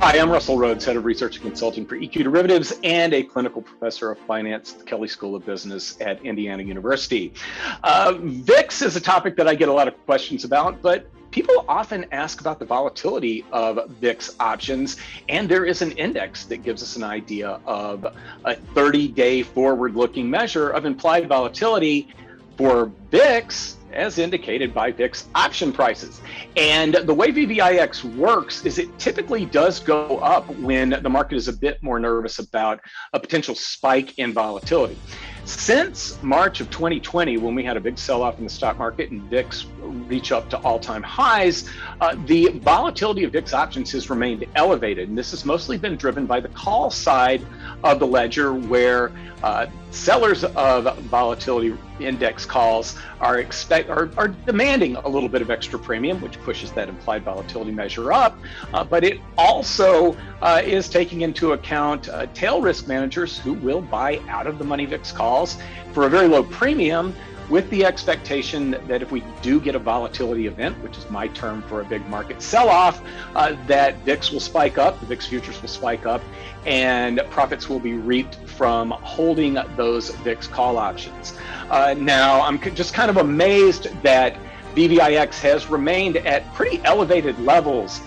Hi, I'm Russell Rhodes, Head of Research and Consulting for EQ Derivatives and a clinical professor of finance at the Kelley School of Business at Indiana University. VIX is a topic that I get a lot of questions about, but people often ask about the volatility of VIX options, and there is an index that gives us an idea of a 30-day forward-looking measure of implied volatility for VIX, as indicated by VIX option prices. And the way VVIX works is it typically does go up when the market is a bit more nervous about a potential spike in volatility. Since March of 2020, when we had a big sell-off in the stock market and VIX reach up to all-time highs, the volatility of VIX options has remained elevated. And this has mostly been driven by the call side of the ledger, where sellers of volatility index calls are demanding a little bit of extra premium, which pushes that implied volatility measure up. But it also is taking into account tail risk managers who will buy out of the money VIX calls for a very low premium, with the expectation that if we do get a volatility event, which is my term for a big market sell-off, that VIX will spike up, the VIX futures will spike up, and profits will be reaped from holding those VIX call options. Now, I'm just kind of amazed that VVIX has remained at pretty elevated levels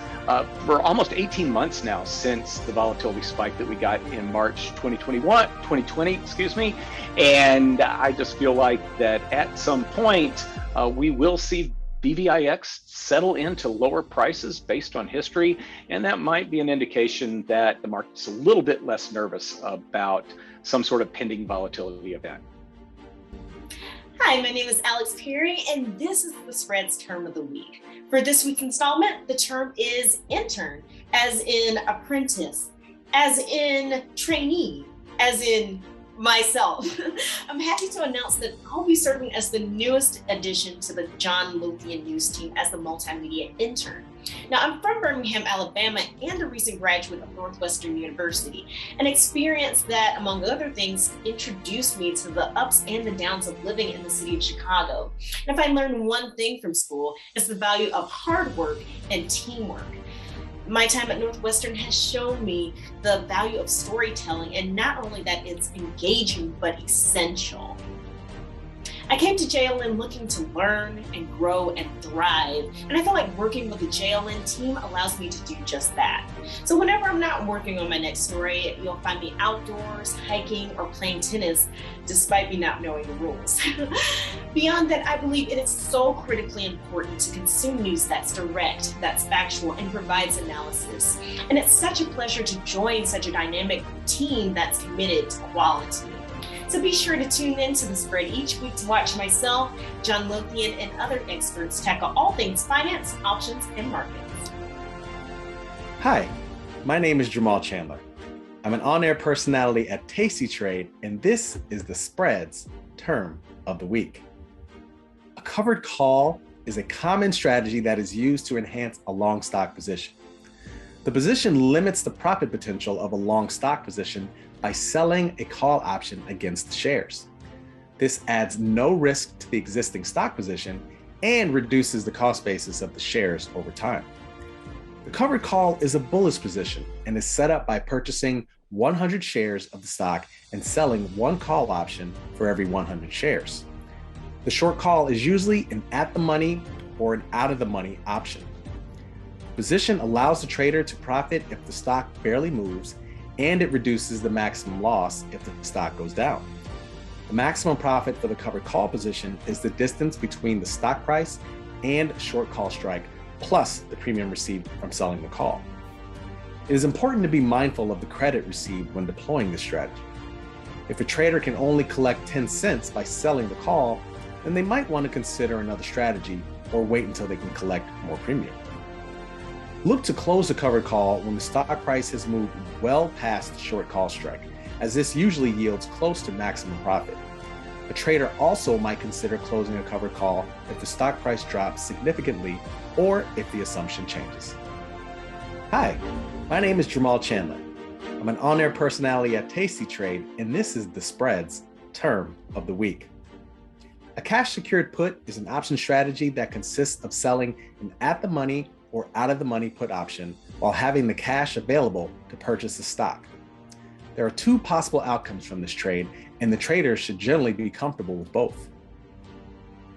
for almost 18 months now, since the volatility spike that we got in March 2020, and I just feel like that at some point we will see VVIX settle into lower prices based on history, and that might be an indication that the market's a little bit less nervous about some sort of pending volatility event. Hi, my name is Alex Perry, and this is the Spreads Term of the Week. For this week's installment, the term is intern, as in apprentice, as in trainee, as in myself. I'm happy to announce that I'll be serving as the newest addition to the John Lothian News team as the multimedia intern. Now, I'm from Birmingham, Alabama, and a recent graduate of Northwestern University, an experience that, among other things, introduced me to the ups and the downs of living in the city of Chicago. And if I learned one thing from school, it's the value of hard work and teamwork. My time at Northwestern has shown me the value of storytelling, and not only that it's engaging, but essential. I came to JLN looking to learn and grow and thrive, and I feel like working with the JLN team allows me to do just that. So whenever I'm not working on my next story, you'll find me outdoors, hiking, or playing tennis, despite me not knowing the rules. Beyond that, I believe it is so critically important to consume news that's direct, that's factual, and provides analysis. And it's such a pleasure to join such a dynamic team that's committed to quality. So be sure to tune in to The Spread each week to watch myself, John Lothian, and other experts tackle all things finance, options, and markets. Hi, my name is Jamal Chandler. I'm an on-air personality at Tasty Trade, and this is The Spread's Term of the Week. A covered call is a common strategy that is used to enhance a long stock position. The position limits the profit potential of a long stock position by selling a call option against the shares. This adds no risk to the existing stock position and reduces the cost basis of the shares over time. The covered call is a bullish position and is set up by purchasing 100 shares of the stock and selling one call option for every 100 shares. The short call is usually an at-the-money or an out-of-the-money option. The position allows the trader to profit if the stock barely moves, and it reduces the maximum loss if the stock goes down. The maximum profit for the covered call position is the distance between the stock price and short call strike, plus the premium received from selling the call. It is important to be mindful of the credit received when deploying this strategy. If a trader can only collect 10 cents by selling the call, then they might want to consider another strategy or wait until they can collect more premium. Look to close the covered call when the stock price has moved well past the short call strike, as this usually yields close to maximum profit. A trader also might consider closing a covered call if the stock price drops significantly or if the assumption changes. Hi, my name is Jamal Chandler. I'm an on-air personality at Tasty Trade, and this is The Spread's Term of the Week. A cash secured put is an option strategy that consists of selling an at-the-money or out of the money put option while having the cash available to purchase the stock. There are two possible outcomes from this trade, and the trader should generally be comfortable with both.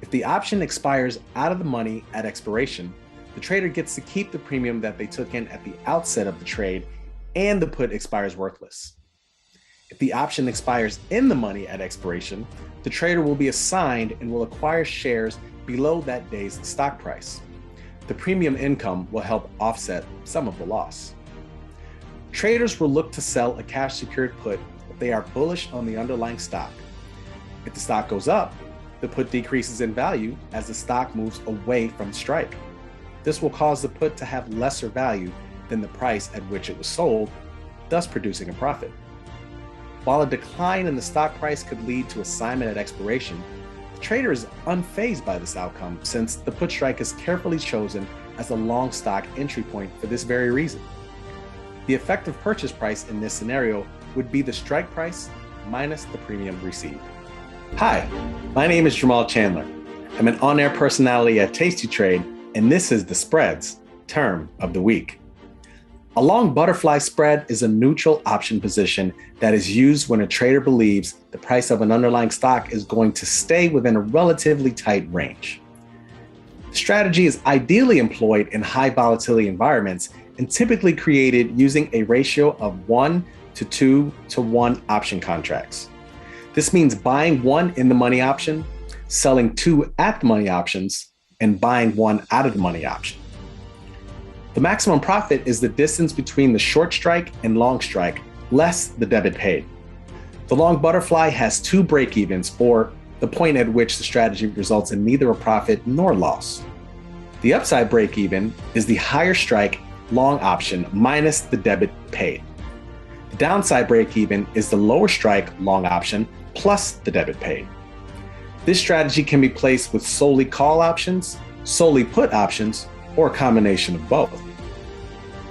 If the option expires out of the money at expiration, the trader gets to keep the premium that they took in at the outset of the trade, and the put expires worthless. If the option expires in the money at expiration, the trader will be assigned and will acquire shares below that day's stock price. The premium income will help offset some of the loss. Traders will look to sell a cash secured put if they are bullish on the underlying stock. If the stock goes up, the put decreases in value as the stock moves away from strike. This will cause the put to have lesser value than the price at which it was sold, thus producing a profit. While a decline in the stock price could lead to assignment at expiration, the trader is unfazed by this outcome since the put strike is carefully chosen as a long stock entry point for this very reason. The effective purchase price in this scenario would be the strike price minus the premium received. Hi, my name is Jamal Chandler. I'm an on-air personality at Tasty Trade, and this is the Spreads Term of the Week. A long butterfly spread is a neutral option position that is used when a trader believes the price of an underlying stock is going to stay within a relatively tight range. The strategy is ideally employed in high volatility environments and typically created using a ratio of 1 to 2 to 1 option contracts. This means buying one in the money option, selling two at the money options, and buying one out of the money option. The maximum profit is the distance between the short strike and long strike, less the debit paid. The long butterfly has two break-evens, or the point at which the strategy results in neither a profit nor loss. The upside break-even is the higher strike long option minus the debit paid. The downside break-even is the lower strike long option plus the debit paid. This strategy can be placed with solely call options, solely put options, or a combination of both.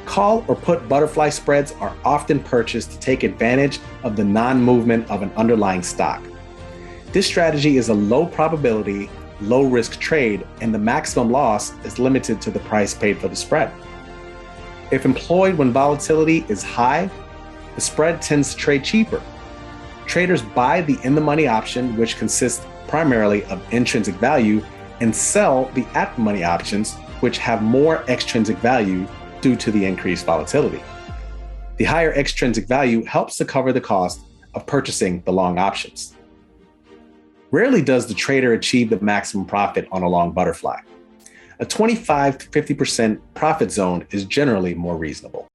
Call or put butterfly spreads are often purchased to take advantage of the non-movement of an underlying stock. This strategy is a low probability, low risk trade, and the maximum loss is limited to the price paid for the spread. If employed when volatility is high, the spread tends to trade cheaper. Traders buy the in-the-money option, which consists primarily of intrinsic value, and sell the at-the-money options, which have more extrinsic value due to the increased volatility. The higher extrinsic value helps to cover the cost of purchasing the long options. Rarely does the trader achieve the maximum profit on a long butterfly. A 25 to 50% profit zone is generally more reasonable.